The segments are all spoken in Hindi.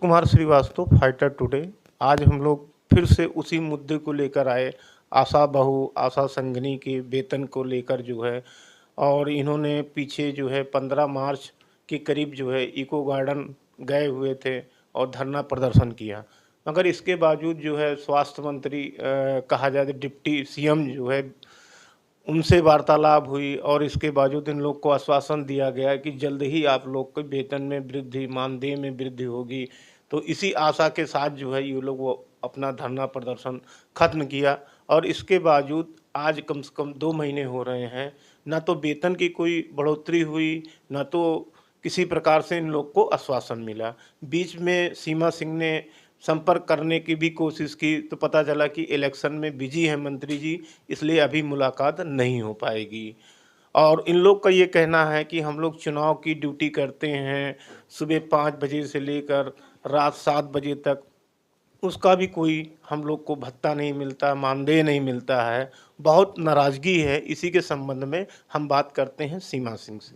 Kumar Srivastava, Fighter today. आज हम लोग फिर से उसी मुद्दे को लेकर आए, आशा बहू, आशा संगिनी के वेतन को लेकर जो है। और इन्होंने पीछे जो है 15 मार्च के करीब जो है इको गार्डन गए हुए थे और धरना प्रदर्शन किया। मगर इसके बावजूद जो है स्वास्थ्य मंत्री कहा जाए तो डिप्टी सीएम जो है उनसे वार्तालाप हुई और इसके बावजूद इन लोग को आश्वासन दिया गया कि जल्द ही आप लोग के वेतन में वृद्धि, मानदेय में वृद्धि होगी। तो इसी आशा के साथ जो है ये लोग वो अपना धरना प्रदर्शन खत्म किया। और इसके बावजूद आज कम से कम 2 महीने हो रहे हैं, ना तो वेतन की कोई बढ़ोतरी हुई, ना तो किसी प्रकार से इन लोग को आश्वासन मिला। बीच में सीमा सिंह ने संपर्क करने की भी कोशिश की तो पता चला कि इलेक्शन में बिजी है मंत्री जी, इसलिए अभी मुलाकात नहीं हो पाएगी। और इन लोग का ये कहना है कि हम लोग चुनाव की ड्यूटी करते हैं, सुबह 5 बजे से लेकर रात 7 बजे तक, उसका भी कोई हम लोग को भत्ता नहीं मिलता, मानदेय नहीं मिलता है। बहुत नाराज़गी है। इसी के संबंध में हम बात करते हैं सीमा सिंह से।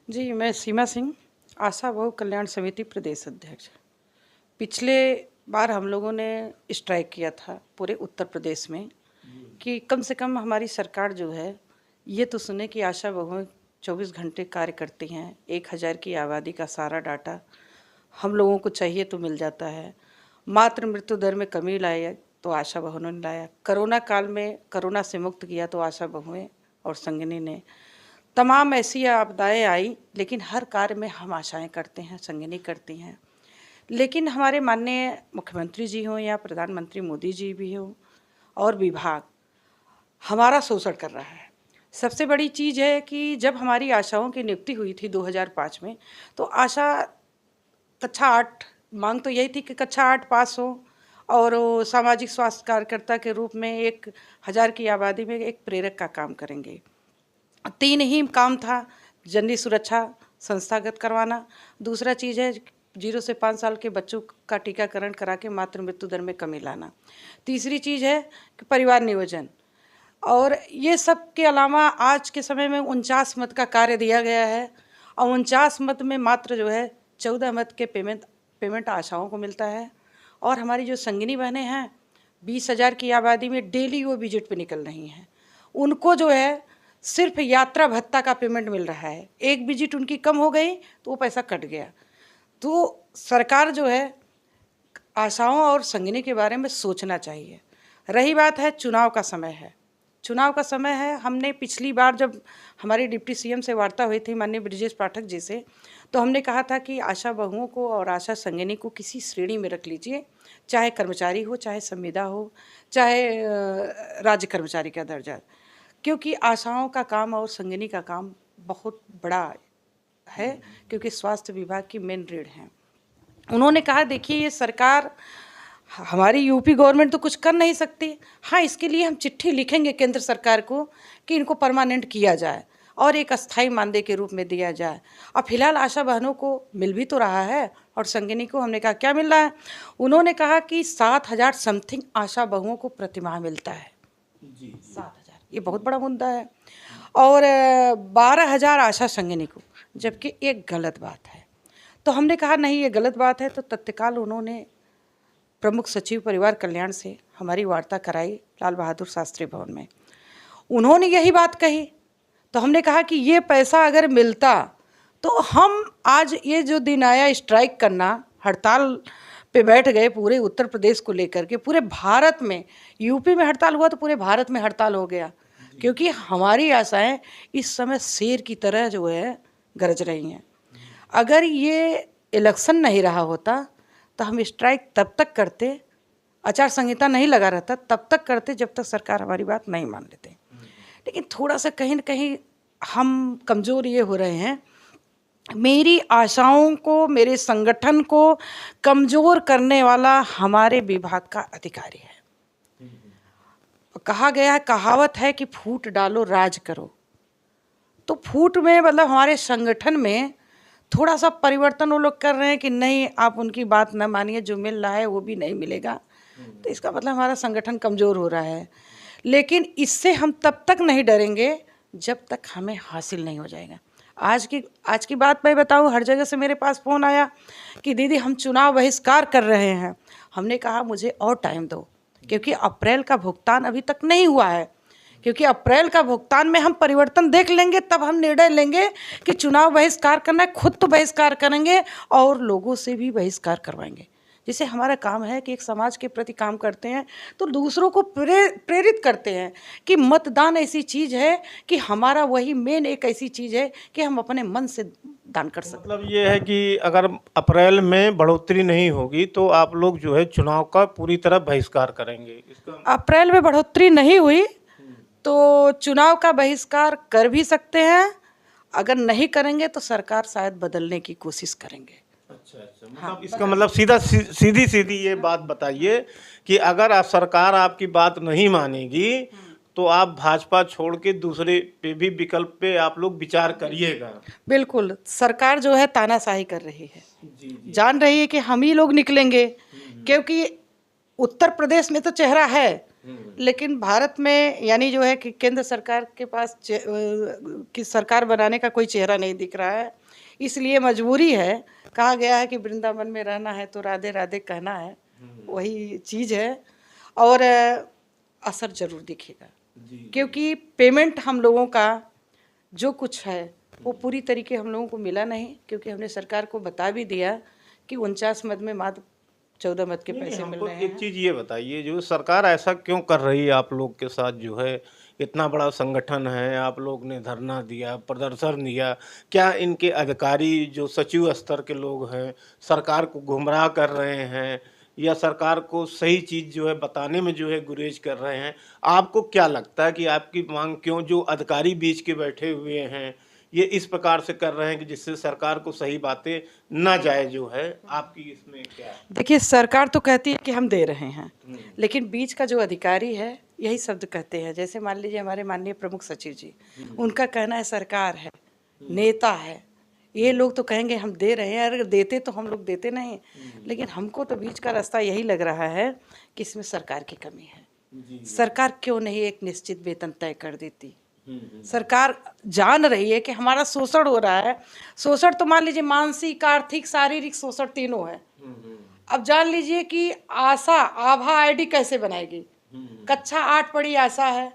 जी, मैं सीमा सिंह, आशा बहु कल्याण समिति प्रदेश अध्यक्ष। पिछले बार हम लोगों ने स्ट्राइक किया था पूरे उत्तर प्रदेश में कि कम से कम हमारी सरकार जो है ये तो सुने कि आशा बहुएं 24 घंटे कार्य करती हैं। 1000 की आबादी का सारा डाटा हम लोगों को चाहिए तो मिल जाता है। मातृ मृत्यु दर में कमी लाया तो आशा बहुओं ने लाया। कोरोना काल में कोरोना से मुक्त किया तो आशा बहुएं और संगिनी ने। तमाम ऐसी आपदाएं आई, लेकिन हर कार्य में हम आशाएं करते हैं, संगिनी करती हैं। लेकिन हमारे माननीय मुख्यमंत्री जी हों या प्रधानमंत्री मोदी जी भी हों और विभाग हमारा शोषण कर रहा है। सबसे बड़ी चीज़ है कि जब हमारी आशाओं की नियुक्ति हुई थी 2005 में, तो आशा कक्षा 8, मांग तो यही थी कि कक्षा 8 पास हो और वो सामाजिक स्वास्थ्य कार्यकर्ता के रूप में 1000 की आबादी में एक प्रेरक का काम करेंगे। 3 ही काम था, जननी सुरक्षा संस्थागत करवाना, दूसरा चीज़ है 0 से 5 साल के बच्चों का टीकाकरण करा के मातृ मृत्यु दर में कमी लाना, तीसरी चीज़ है कि परिवार नियोजन। और ये सब के अलावा आज के समय में 49 मत का कार्य दिया गया है और 49 मत में मात्र जो है 14 मत के पेमेंट आशाओं को मिलता है। और हमारी जो संगिनी बहनें हैं 20,000 की आबादी में डेली वो विजिट पे निकल रही हैं, उनको जो है सिर्फ यात्रा भत्ता का पेमेंट मिल रहा है। एक विजिट उनकी कम हो गई तो वो पैसा कट गया। तो सरकार जो है आशाओं और संगिनी के बारे में सोचना चाहिए। रही बात है चुनाव का समय है, चुनाव का समय है। हमने पिछली बार जब हमारी डिप्टी सीएम से वार्ता हुई थी माननीय ब्रिजेश पाठक जी से, तो हमने कहा था कि आशा बहुओं को और आशा संगिनी को किसी श्रेणी में रख लीजिए, चाहे कर्मचारी हो, चाहे संविदा हो, चाहे राज्य कर्मचारी का दर्जा, क्योंकि आशाओं का काम और संगिनी का काम बहुत बड़ा है, क्योंकि स्वास्थ्य विभाग की मेन रीढ़ हैं। उन्होंने कहा देखिए ये सरकार हमारी यूपी गवर्नमेंट तो कुछ कर नहीं सकती, हाँ इसके लिए हम चिट्ठी लिखेंगे केंद्र सरकार को कि इनको परमानेंट किया जाए और एक अस्थाई मानदेय के रूप में दिया जाए। अब फिलहाल आशा बहनों को मिल भी तो रहा है और संगिनी को हमने कहा क्या मिल रहा है, उन्होंने कहा कि 7,000 समथिंग आशा बहुओं को प्रतिमाह मिलता है। 7,000 ये बहुत बड़ा मुद्दा है। और 12,000 आशा संगिनी को, जबकि एक गलत बात है। तो हमने कहा नहीं ये गलत बात है। तो तत्काल उन्होंने प्रमुख सचिव परिवार कल्याण से हमारी वार्ता कराई लाल बहादुर शास्त्री भवन में। उन्होंने यही बात कही। तो हमने कहा कि ये पैसा अगर मिलता तो हम आज ये जो दिन आया स्ट्राइक करना, हड़ताल पे बैठ गए पूरे उत्तर प्रदेश को लेकर के। पूरे भारत में, यूपी में हड़ताल हुआ तो पूरे भारत में हड़ताल हो गया, क्योंकि हमारी आशाएं इस समय शेर की तरह जो है गरज रही हैं। अगर ये इलेक्शन नहीं रहा होता तो हम स्ट्राइक तब तक करते, आचार संहिता नहीं लगा रहता तब तक करते जब तक सरकार हमारी बात नहीं मान लेते। लेकिन थोड़ा सा कहीं न कहीं हम कमज़ोर ये हो रहे हैं, मेरी आशाओं को, मेरे संगठन को कमज़ोर करने वाला हमारे विभाग का अधिकारी है। कहा गया है, कहावत है कि फूट डालो राज करो। तो फूट में मतलब हमारे संगठन में थोड़ा सा परिवर्तन वो लोग कर रहे हैं कि नहीं आप उनकी बात न मानिए, जो मिल रहा है वो भी नहीं मिलेगा। तो इसका मतलब हमारा संगठन कमज़ोर हो रहा है। लेकिन इससे हम तब तक नहीं डरेंगे जब तक हमें हासिल नहीं हो जाएगा। आज की बात मैं बताऊं, हर जगह से मेरे पास फ़ोन आया कि दीदी हम चुनाव बहिष्कार कर रहे हैं। हमने कहा मुझे और टाइम दो, क्योंकि अप्रैल का भुगतान अभी तक नहीं हुआ है। क्योंकि अप्रैल का भुगतान में हम परिवर्तन देख लेंगे, तब हम निर्णय लेंगे कि चुनाव बहिष्कार करना है। खुद तो बहिष्कार करेंगे और लोगों से भी बहिष्कार करवाएंगे। जैसे हमारा काम है कि एक समाज के प्रति काम करते हैं, तो दूसरों को प्रेरित करते हैं कि मतदान ऐसी चीज़ है कि हमारा वही मेन एक ऐसी चीज़ है कि हम अपने मन से दान कर सकते हैं। मतलब ये है कि अगर अप्रैल में बढ़ोतरी नहीं होगी तो आप लोग जो है चुनाव का पूरी तरह बहिष्कार करेंगे, इसका अप्रैल में बढ़ोतरी नहीं हुई तो चुनाव का बहिष्कार कर भी सकते हैं। अगर नहीं करेंगे तो सरकार शायद बदलने की कोशिश करेंगे। अच्छा अच्छा, मतलब इसका मतलब सीधी सीधी ये बात बताइए कि अगर सरकार आपकी बात नहीं मानेगी तो आप भाजपा छोड़ के दूसरे पे भी विकल्प पे आप लोग विचार करिएगा। बिल्कुल, सरकार जो है तानाशाही कर रही है। जी जी। जान रही है कि हम ही लोग निकलेंगे, क्योंकि उत्तर प्रदेश में तो चेहरा है, लेकिन भारत में यानी जो है कि केंद्र सरकार के पास कि सरकार बनाने का कोई चेहरा नहीं दिख रहा है। इसलिए मजबूरी है। कहा गया है कि वृंदावन में रहना है तो राधे राधे कहना है, वही चीज़ है। और असर जरूर दिखेगा, क्योंकि पेमेंट हम लोगों का जो कुछ है वो पूरी तरीके हम लोगों को मिला नहीं, क्योंकि हमने सरकार को बता भी दिया कि 49 मद में मात्र 14 मद के पैसे मिल रहे हैं। एक चीज ये बताइए, जो सरकार ऐसा क्यों कर रही है आप लोग के साथ, जो है इतना बड़ा संगठन है, आप लोग ने धरना दिया, प्रदर्शन दिया, क्या इनके अधिकारी जो सचिव स्तर के लोग हैं सरकार को गुमराह कर रहे हैं या सरकार को सही चीज जो है बताने में जो है गुरेज कर रहे हैं? आपको क्या लगता है कि आपकी मांग क्यों जो अधिकारी बीच के बैठे हुए हैं ये इस प्रकार से कर रहे हैं कि जिससे सरकार को सही बातें ना जाए, जो है आपकी इसमें क्या है? देखिए, सरकार तो कहती है कि हम दे रहे हैं, लेकिन बीच का जो अधिकारी है यही शब्द कहते हैं। जैसे मान लीजिए हमारे माननीय प्रमुख सचिव जी, उनका कहना है सरकार है, नेता है, ये लोग तो कहेंगे हम दे रहे हैं, अगर देते तो हम लोग देते नहीं। लेकिन हमको तो बीच का रास्ता यही लग रहा है कि इसमें सरकार की कमी है। सरकार क्यों नहीं एक निश्चित वेतन तय कर देती? सरकार जान रही है कि हमारा शोषण हो रहा है। शोषण तो मान लीजिए मानसिक, आर्थिक, शारीरिक शोषण तीनों है। अब जान लीजिए कि आशा आभा आईडी कैसे बनाएगी। कक्षा 8 पढ़ी आशा है,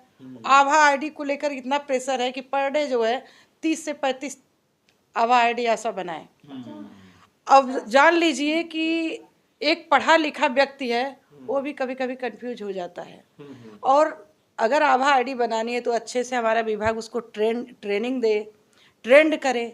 आभा आईडी को लेकर इतना प्रेशर है कि पर डे जो है 30 से 35 आभा आईडी आशा बनाए। अब जान लीजिए कि एक पढ़ा लिखा व्यक्ति है, वो भी कभी कभी कंफ्यूज हो जाता है। और अगर आभा आईडी बनानी है तो अच्छे से हमारा विभाग उसको ट्रेनिंग दे, ट्रेंड करे।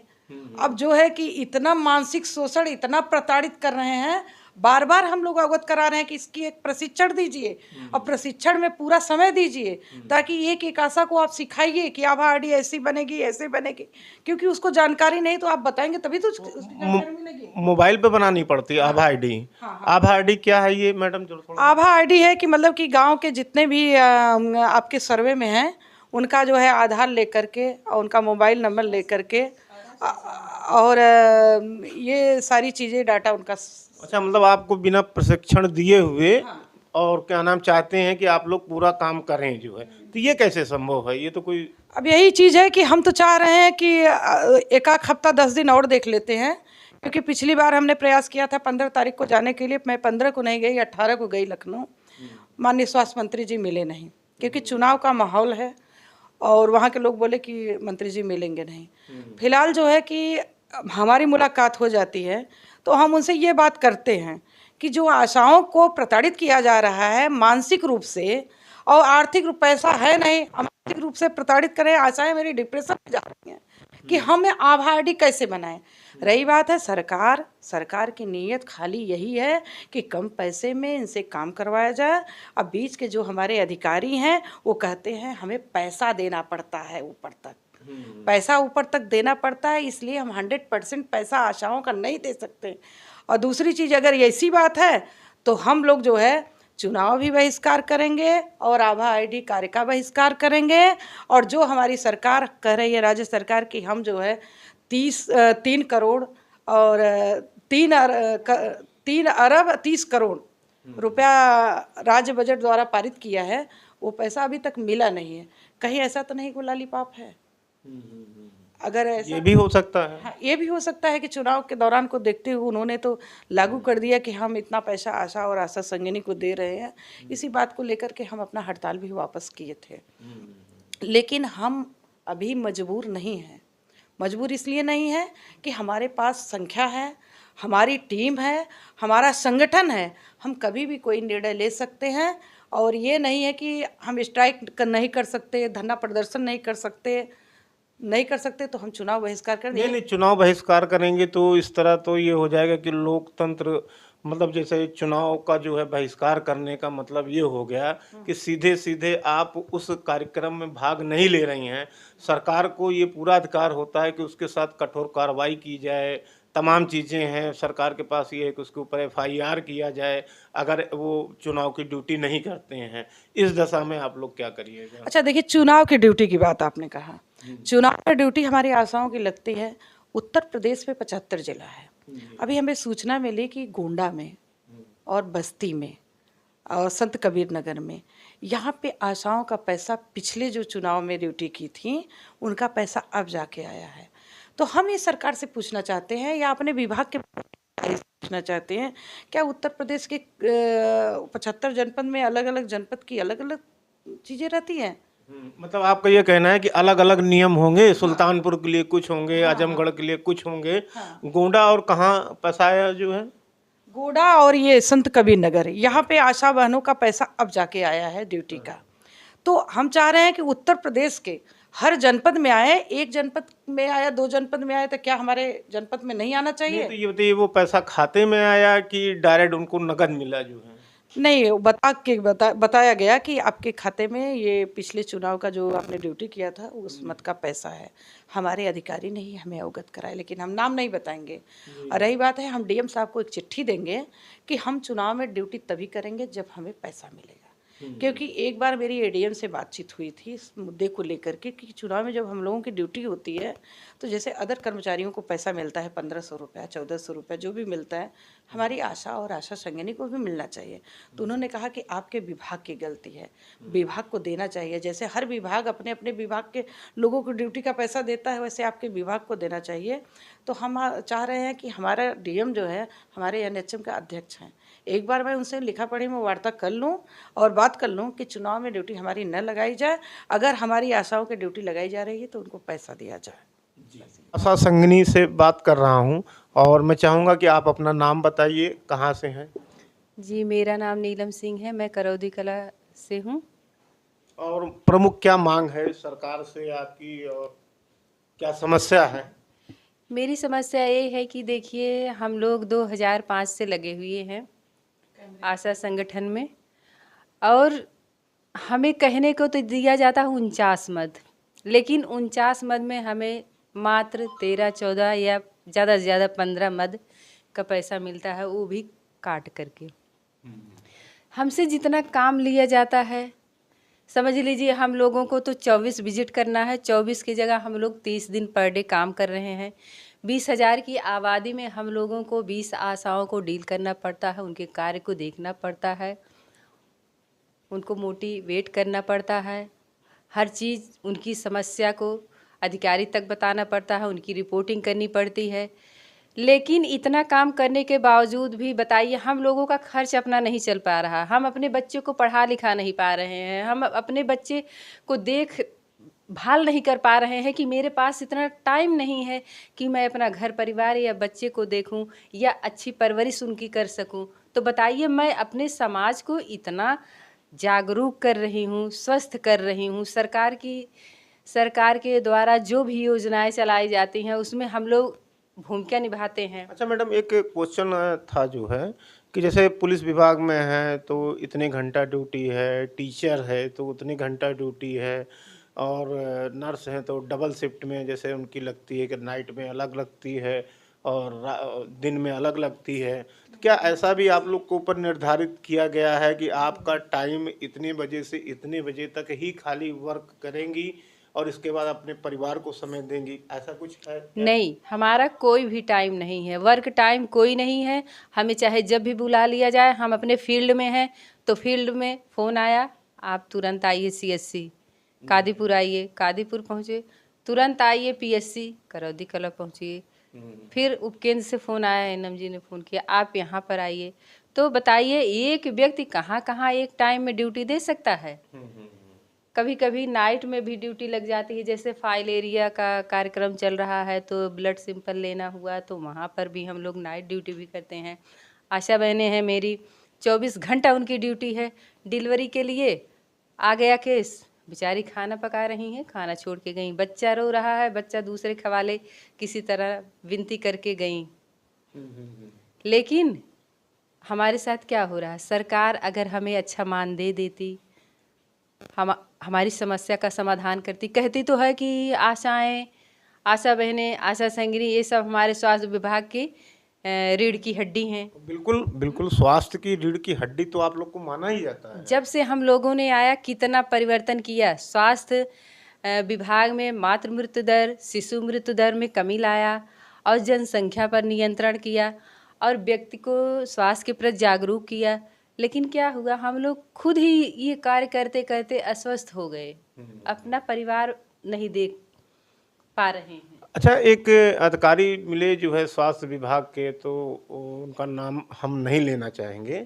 अब जो है कि इतना मानसिक शोषण, इतना प्रताड़ित कर रहे हैं, बार बार हम लोग अवगत करा रहे हैं कि इसकी एक प्रशिक्षण दीजिए और प्रशिक्षण में पूरा समय दीजिए, ताकि एक एक आशा को आप सिखाइए कि आभा आईडी ऐसी बनेगी, ऐसे बनेगी। क्योंकि उसको जानकारी नहीं, तो आप बताएंगे तभी तो उसकी जानकारी मिलेगी। मोबाइल पे बनानी पड़ती है आभा आईडी। आभा आईडी क्या है ये मैडम? जो थोड़ा आभा आईडी है कि मतलब कि गांव के जितने भी आपके सर्वे में हैं, उनका जो है आधार लेकर के और उनका मोबाइल नंबर लेकर के और ये सारी चीज़ें डाटा उनका। अच्छा, मतलब आपको बिना प्रशिक्षण दिए हुए और क्या नाम चाहते हैं कि आप लोग पूरा काम करें, जो है तो ये कैसे संभव है? ये तो कोई अब यही चीज़ है कि हम तो चाह रहे हैं कि एक आध हफ्ता 10 दिन और देख लेते हैं, क्योंकि पिछली बार हमने प्रयास किया था 15 तारीख को जाने के लिए। मैं 15 को नहीं गई, 18 को गई लखनऊ। माननीय स्वास्थ्य मंत्री जी मिले नहीं, क्योंकि चुनाव का माहौल है और वहाँ के लोग बोले कि मंत्री जी मिलेंगे नहीं। फिलहाल जो है कि हमारी मुलाकात हो जाती है तो हम उनसे ये बात करते हैं कि जो आशाओं को प्रताड़ित किया जा रहा है मानसिक रूप से और आर्थिक रूप, पैसा है नहीं, आर्थिक रूप से प्रताड़ित करें, आशाएं मेरी डिप्रेशन में जा रही हैं कि हमें आभा आईडी कैसे बनाएं। रही बात है सरकार की नीयत खाली यही है कि कम पैसे में इनसे काम करवाया जाए। अब बीच के जो हमारे अधिकारी हैं वो कहते हैं हमें पैसा देना पड़ता है, ऊपर तक पैसा ऊपर तक देना पड़ता है, इसलिए हम 100% पैसा आशाओं का नहीं दे सकते। और दूसरी चीज़, अगर ऐसी बात है तो हम लोग जो है चुनाव भी बहिष्कार करेंगे और आभा आईडी कार्य का बहिष्कार करेंगे। और जो हमारी सरकार कह रही है, राज्य सरकार की, हम जो है 3 करोड़ और 3 अरब 30 करोड़ रुपया राज्य बजट द्वारा पारित किया है, वो पैसा अभी तक मिला नहीं है। कहीं ऐसा तो नहीं कोई लॉलीपॉप है? अगर ऐसा ये भी हो सकता है। हाँ, ये भी हो सकता है कि चुनाव के दौरान को देखते हुए उन्होंने तो लागू कर दिया कि हम इतना पैसा आशा और आशा संगिनी को दे रहे हैं। इसी बात को लेकर के हम अपना हड़ताल भी वापस किए थे। लेकिन हम अभी मजबूर नहीं हैं। मजबूर इसलिए नहीं है कि हमारे पास संख्या है, हमारी टीम है, हमारा संगठन है। हम कभी भी कोई निर्णय ले सकते हैं और ये नहीं है कि हम स्ट्राइक नहीं कर सकते, धरना प्रदर्शन नहीं कर सकते तो हम चुनाव बहिष्कार कर नहीं देंगे। नहीं, चुनाव बहिष्कार करेंगे तो इस तरह तो ये हो जाएगा कि लोकतंत्र, मतलब जैसे चुनाव का जो है बहिष्कार करने का मतलब ये हो गया कि सीधे सीधे आप उस कार्यक्रम में भाग नहीं ले रही हैं। सरकार को ये पूरा अधिकार होता है कि उसके साथ कठोर कार्रवाई की जाए, तमाम चीज़ें हैं सरकार के पास, ये है कि उसके ऊपर एफआईआर किया जाए अगर वो चुनाव की ड्यूटी नहीं करते हैं। इस दशा में आप लोग क्या करिएगा? अच्छा देखिए, चुनाव की ड्यूटी की बात आपने कहा। चुनाव की ड्यूटी हमारी आशाओं की लगती है। उत्तर प्रदेश में 75 जिला है। अभी हमें सूचना मिली कि गोंडा में और बस्ती में और संत कबीर नगर में यहाँ पे आशाओं का पैसा पिछले जो चुनाव में ड्यूटी की थी उनका पैसा अब जाके आया है। तो हम ये सरकार से पूछना चाहते हैं या अपने विभाग के पूछना चाहते हैं, क्या उत्तर प्रदेश के 75 जनपद में अलग अलग जनपद की अलग अलग चीज़ें रहती हैं? मतलब आपका ये कहना है कि अलग अलग नियम होंगे, सुल्तानपुर के लिए कुछ होंगे, आजमगढ़ के लिए कुछ होंगे, गोंडा और कहाँ पसाया जो है? गोडा और ये संत कबीर नगर, यहाँ पे आशा बहनों का पैसा अब जाके आया है ड्यूटी का। तो हम चाह रहे हैं कि उत्तर प्रदेश के हर जनपद में आए। एक जनपद में आया, 2 जनपद में आया तो क्या हमारे जनपद में नहीं आना नहीं चाहिए? तो ये बताइए, वो पैसा खाते में आया कि डायरेक्ट उनको नगद मिला जो है? नहीं, बताया गया कि आपके खाते में ये पिछले चुनाव का जो आपने ड्यूटी किया था उस मत का पैसा है। हमारे अधिकारी ने ही हमें अवगत कराया, लेकिन हम नाम नहीं बताएंगे। और रही बात है, हम डीएम साहब को एक चिट्ठी देंगे कि हम चुनाव में ड्यूटी तभी करेंगे जब हमें पैसा मिलेगा। क्योंकि एक बार मेरी एडीएम से बातचीत हुई थी इस मुद्दे को लेकर के कि चुनाव में जब हम लोगों की ड्यूटी होती है तो जैसे अदर कर्मचारियों को पैसा मिलता है 1500 रुपया, 1400 रुपया, जो भी मिलता है, हमारी आशा और आशा संगिनी को भी मिलना चाहिए। तो उन्होंने कहा कि आपके विभाग की गलती है, विभाग को देना चाहिए। जैसे हर विभाग अपने अपने विभाग के लोगों को ड्यूटी का पैसा देता है, वैसे आपके विभाग को देना चाहिए। तो हम चाह रहे हैं कि हमारा डीएम जो है हमारे एनएचएम का अध्यक्ष हैं, एक बार मैं उनसे लिखा पढ़ी में वार्ता कर लूं और बात कर लूं कि चुनाव में ड्यूटी हमारी न लगाई जाए। अगर हमारी आशाओं की ड्यूटी लगाई जा रही है तो उनको पैसा दिया जाए। आशा संगिनी से बात कर रहा हूँ और मैं चाहूँगा कि आप अपना नाम बताइए, कहाँ से हैं? जी, मेरा नाम नीलम सिंह है, मैं करौदी कला से हूँ। और प्रमुख क्या मांग है सरकार से आपकी, और क्या समस्या है? मेरी समस्या ये है कि देखिए, हम लोग 2005 से लगे हुए हैं आशा संगठन में, और हमें कहने को तो दिया जाता है 49 मद, लेकिन 49 मद में हमें मात्र 13-14 या ज़्यादा से ज़्यादा 15 मद का पैसा मिलता है, वो भी काट करके। हमसे जितना काम लिया जाता है, समझ लीजिए हम लोगों को तो 24 विजिट करना है, 24 की जगह हम लोग 30 दिन पर डे काम कर रहे हैं। 20,000 की आबादी में हम लोगों को 20 आशाओं को डील करना पड़ता है, उनके कार्य को देखना पड़ता है, उनको मोटिवेट करना पड़ता है, हर चीज़ उनकी समस्या को अधिकारी तक बताना पड़ता है, उनकी रिपोर्टिंग करनी पड़ती है। लेकिन इतना काम करने के बावजूद भी बताइए, हम लोगों का खर्च अपना नहीं चल पा रहा, हम अपने बच्चे को पढ़ा लिखा नहीं पा रहे हैं, हम अपने बच्चे को देख भाल नहीं कर पा रहे हैं कि मेरे पास इतना टाइम नहीं है कि मैं अपना घर परिवार या बच्चे को देखूं या अच्छी परवरिश उनकी कर सकूं। तो बताइए, मैं अपने समाज को इतना जागरूक कर रही हूं, स्वस्थ कर रही हूं, सरकार के द्वारा जो भी योजनाएं चलाई जाती हैं उसमें हम लोग भूमिका निभाते हैं। अच्छा मैडम, एक क्वेश्चन था जो है कि जैसे पुलिस विभाग में है तो इतने घंटा ड्यूटी है, टीचर है तो उतने घंटा ड्यूटी है, और नर्स हैं तो डबल शिफ्ट में जैसे उनकी लगती है कि नाइट में अलग लगती है और दिन में अलग लगती है। तो क्या ऐसा भी आप लोग को ऊपर निर्धारित किया गया है कि आपका टाइम इतने बजे से इतने बजे तक ही खाली वर्क करेंगी और इसके बाद अपने परिवार को समय देंगी, ऐसा कुछ है? नहीं, हमारा कोई भी टाइम नहीं है, वर्क टाइम कोई नहीं है। हमें चाहे जब भी बुला लिया जाए, हम अपने फील्ड में हैं तो फील्ड में फ़ोन आया, आप तुरंत आइए CSC कादीपुर आइए, कादीपुर पहुँचे, तुरंत आइए पीएससी करौदी कला पहुँचिए। फिर उपकेंद्र से फ़ोन आया, एनएम जी ने फ़ोन किया आप यहाँ पर आइए। तो बताइए एक व्यक्ति कहाँ कहाँ एक टाइम में ड्यूटी दे सकता है। कभी कभी नाइट में भी ड्यूटी लग जाती है, जैसे फाइलेरिया का कार्यक्रम चल रहा है तो ब्लड सिंपल लेना हुआ तो वहाँ पर भी हम लोग नाइट ड्यूटी भी करते हैं। आशा बहनें हैं मेरी, 24 घंटा उनकी ड्यूटी है। डिलीवरी के लिए आ गया केस, बेचारी खाना पका रही हैं, खाना छोड़ के गई, बच्चा रो रहा है, बच्चा दूसरे खवाले किसी तरह विनती करके गई। लेकिन हमारे साथ क्या हो रहा है, सरकार अगर हमें अच्छा मान दे देती, हमारी समस्या का समाधान करती, कहती तो है कि आशाएं, आशा बहनें, आशा संगिनी ये सब हमारे स्वास्थ्य विभाग की रीढ़ की हड्डी हैं। बिल्कुल बिल्कुल, स्वास्थ्य की रीढ़ की हड्डी तो आप लोग को माना ही जाता है। जब से हम लोगों ने आया कितना परिवर्तन किया, स्वास्थ्य विभाग में मातृ मृत्यु दर, शिशु मृत्यु दर में कमी लाया और जनसंख्या पर नियंत्रण किया और व्यक्ति को स्वास्थ्य के प्रति जागरूक किया। लेकिन क्या हुआ, हम लोग खुद ही ये कार्य करते करते अस्वस्थ हो गए, अपना परिवार नहीं देख पा रहे हैं। अच्छा, एक अधिकारी मिले जो है स्वास्थ्य विभाग के, तो उनका नाम हम नहीं लेना चाहेंगे।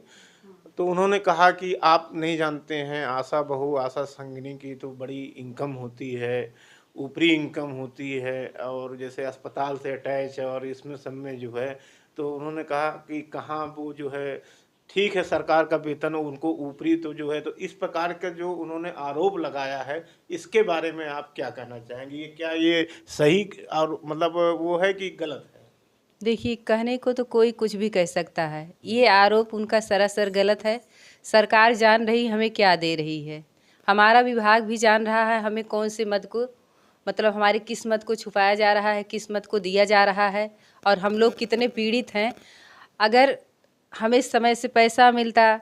तो उन्होंने कहा कि आप नहीं जानते हैं, आशा बहू, आशा संगिनी की तो बड़ी इनकम होती है, ऊपरी इनकम होती है, और जैसे अस्पताल से अटैच और इसमें सब में जो है, तो उन्होंने कहा कि कहाँ वो जो है, ठीक है सरकार का वेतन उनको ऊपरी तो जो है, तो इस प्रकार का जो उन्होंने आरोप लगाया है, इसके बारे में आप क्या कहना चाहेंगे? ये क्या ये सही और मतलब वो है कि गलत है? देखिए, कहने को तो कोई कुछ भी कह सकता है, ये आरोप उनका सरासर गलत है। सरकार जान रही हमें क्या दे रही है, हमारा विभाग भी जान रहा है हमें कौन से मद को, मतलब हमारी किस्मत को छुपाया जा रहा है, किस्मत को दिया जा रहा है और हम लोग कितने पीड़ित हैं। अगर हमें समय से पैसा मिलता,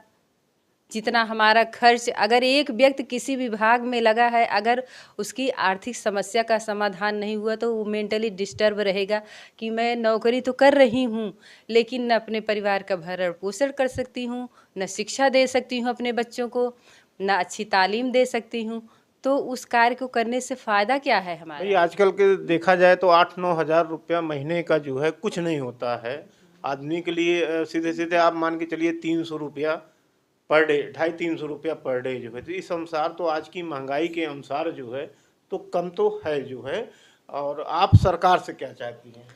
जितना हमारा खर्च, अगर एक व्यक्ति किसी विभाग में लगा है, अगर उसकी आर्थिक समस्या का समाधान नहीं हुआ तो वो मेंटली डिस्टर्ब रहेगा कि मैं नौकरी तो कर रही हूँ लेकिन न अपने परिवार का भरण पोषण कर सकती हूँ, न शिक्षा दे सकती हूँ अपने बच्चों को, न अच्छी तालीम दे सकती हूँ। तो उस कार्य को करने से फ़ायदा क्या है भाई हमारा? आजकल के देखा जाए तो 8-9 हज़ार रुपया महीने का जो है कुछ नहीं होता है आदमी के लिए। सीधे सीधे आप मान के चलिए 300 रुपया पर डे, 250-300 रुपया पर डे जो है, तो इस अनुसार तो आज की महंगाई के अनुसार जो है तो कम तो है जो है। और आप सरकार से क्या चाहती हैं?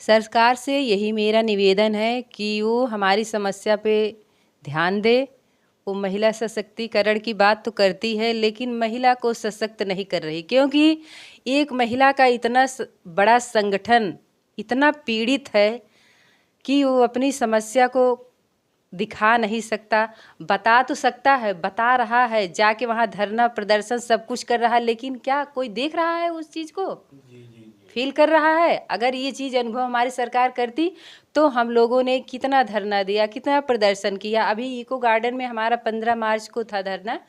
सरकार से यही मेरा निवेदन है कि वो हमारी समस्या पे ध्यान दे। वो महिला सशक्तिकरण की बात तो करती है लेकिन महिला को सशक्त नहीं कर रही, क्योंकि एक महिला का इतना बड़ा संगठन इतना पीड़ित है कि वो अपनी समस्या को दिखा नहीं सकता। बता तो सकता है, बता रहा है, जाके वहाँ धरना प्रदर्शन सब कुछ कर रहा है, लेकिन क्या कोई देख रहा है उस चीज़ को? फील कर रहा है? अगर ये चीज़ अनुभव हमारी सरकार करती तो हम लोगों ने कितना धरना दिया, कितना प्रदर्शन किया। अभी इको गार्डन में हमारा 15 मार्च को था धरना,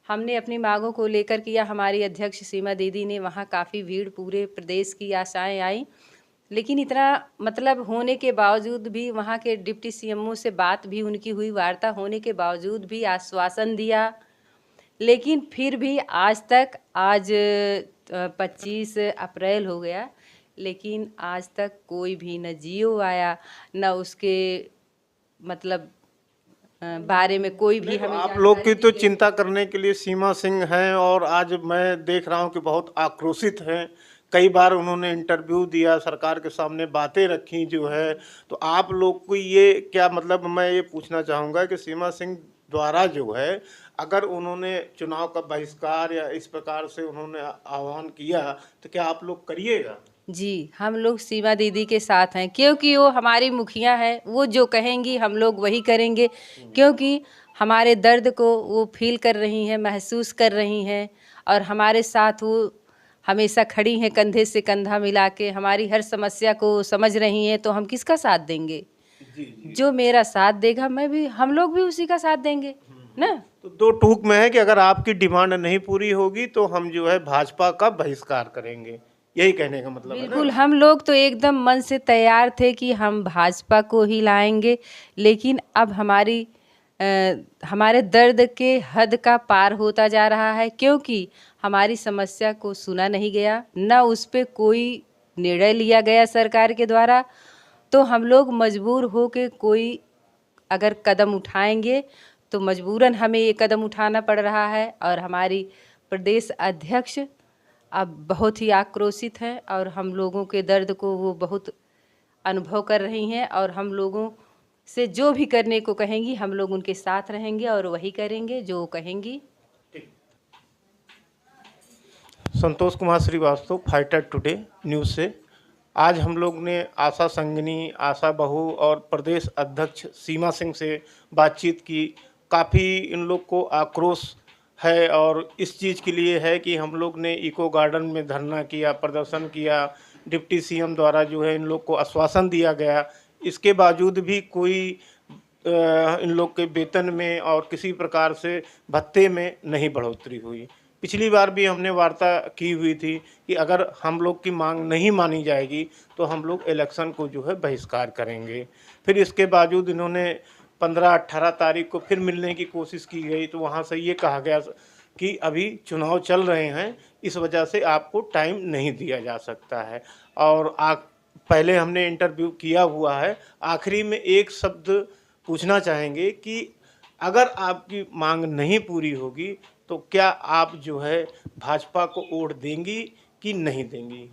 हमने अपनी मांगों को लेकर किया। हमारी अध्यक्ष सीमा दीदी ने, वहाँ काफ़ी भीड़, पूरे प्रदेश की आशाएं आई, लेकिन इतना मतलब होने के बावजूद भी, वहाँ के डिप्टी सीएमओ से बात भी उनकी हुई, वार्ता होने के बावजूद भी आश्वासन दिया, लेकिन फिर भी आज तक, आज 25 अप्रैल हो गया, लेकिन आज तक कोई भी न जियो आया, न उसके मतलब बारे में कोई भी हमें आप लोग की तो जानकारी चिंता करने के लिए सीमा सिंह हैं, और आज मैं देख रहा हूं कि बहुत आक्रोशित हैं। कई बार उन्होंने इंटरव्यू दिया, सरकार के सामने बातें रखी जो है। तो आप लोग को ये क्या मतलब, मैं ये पूछना चाहूँगा कि सीमा सिंह द्वारा जो है, अगर उन्होंने चुनाव का बहिष्कार या इस प्रकार से उन्होंने आह्वान किया तो क्या आप लोग करिएगा? जी, हम लोग सीमा दीदी के साथ हैं, क्योंकि वो हमारी मुखिया है, वो जो कहेंगी हम लोग वही करेंगे, क्योंकि हमारे दर्द को वो फील कर रही हैं, महसूस कर रही हैं और हमारे साथ वो हमेशा खड़ी हैं, कंधे से कंधा मिला के हमारी हर समस्या को समझ रही हैं। तो हम किसका साथ देंगे? जो मेरा साथ देगा, मैं भी, हम लोग भी उसी का साथ देंगे ना। तो दो टूक में है कि अगर आपकी डिमांड नहीं पूरी होगी तो हम जो है भाजपा का बहिष्कार करेंगे, यही कहने का मतलब है ना? बिल्कुल, हम लोग तो एकदम मन से तैयार थे कि हम भाजपा को ही लाएंगे, लेकिन अब हमारी हमारे दर्द के हद का पार होता जा रहा है, क्योंकि हमारी समस्या को सुना नहीं गया, न उस पे कोई निर्णय लिया गया सरकार के द्वारा। तो हम लोग मजबूर हो के कोई अगर कदम उठाएंगे तो मजबूरन हमें ये कदम उठाना पड़ रहा है। और हमारी प्रदेश अध्यक्ष अब बहुत ही आक्रोशित हैं और हम लोगों के दर्द को वो बहुत अनुभव कर रही हैं, और हम लोगों से जो भी करने को कहेंगी हम लोग उनके साथ रहेंगे और वही करेंगे जो वो कहेंगी। Santosh Kumar Srivastava, Fighter Today News से। आज हम लोग ने आशा संगिनी, आशा बहू और प्रदेश अध्यक्ष सीमा सिंह से बातचीत की। काफ़ी इन लोग को आक्रोश है और इस चीज़ के लिए है कि हम लोग ने इको गार्डन में धरना किया, प्रदर्शन किया। डिप्टी सीएम द्वारा जो है इन लोग को आश्वासन दिया गया, इसके बावजूद भी कोई इन लोग के वेतन में और किसी प्रकार से भत्ते में नहीं बढ़ोतरी हुई। पिछली बार भी हमने वार्ता की हुई थी कि अगर हम लोग की मांग नहीं मानी जाएगी तो हम लोग इलेक्शन को जो है बहिष्कार करेंगे। फिर इसके बावजूद इन्होंने 15-18 तारीख को फिर मिलने की कोशिश की गई, तो वहाँ से ये कहा गया कि अभी चुनाव चल रहे हैं, इस वजह से आपको टाइम नहीं दिया जा सकता है। और पहले हमने इंटरव्यू किया हुआ है। आखिरी में एक शब्द पूछना चाहेंगे कि अगर आपकी मांग नहीं पूरी होगी तो क्या आप जो है भाजपा को वोट देंगी कि नहीं देंगी?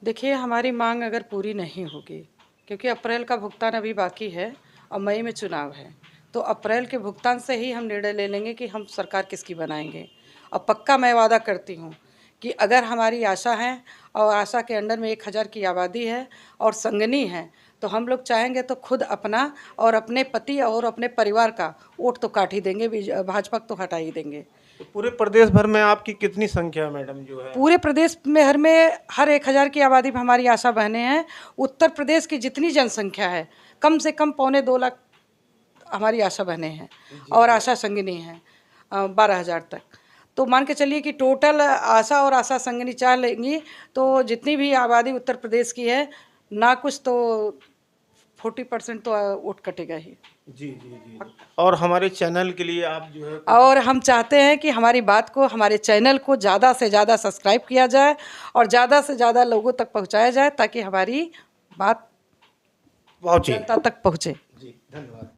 देखिए, हमारी मांग अगर पूरी नहीं होगी, क्योंकि अप्रैल का भुगतान अभी बाकी है और मई में चुनाव है, तो अप्रैल के भुगतान से ही हम निर्णय ले लेंगे कि हम सरकार किसकी बनाएंगे। और पक्का मैं वादा करती हूँ कि अगर हमारी आशा है और आशा के अंडर में 1000 की आबादी है और संगनी है, तो हम लोग चाहेंगे तो खुद अपना और अपने पति और अपने परिवार का वोट तो काट ही देंगे, भाजपा तो हटा ही देंगे। तो पूरे प्रदेश भर में आपकी कितनी संख्या मैडम जो है? पूरे प्रदेश में हर 1000 की आबादी में हमारी आशा बहनें हैं। उत्तर प्रदेश की जितनी जनसंख्या है, कम से कम 2.25 लाख हमारी आशा बहनें हैं और आशा संगिनी हैं 12,000 तक। तो मान के चलिए कि टोटल आशा और आशा संगिनी चाह लेंगी तो जितनी भी आबादी उत्तर प्रदेश की है, ना कुछ तो 40% तो वोट कटेगा ही। जी जी जी। और हमारे चैनल के लिए आप जो है, और हम चाहते हैं कि हमारी बात को, हमारे चैनल को ज़्यादा से ज़्यादा सब्सक्राइब किया जाए और ज़्यादा से ज़्यादा लोगों तक पहुंचाया जाए, ताकि हमारी बात पहुंचे जनता तक पहुंचे। जी। धन्यवाद।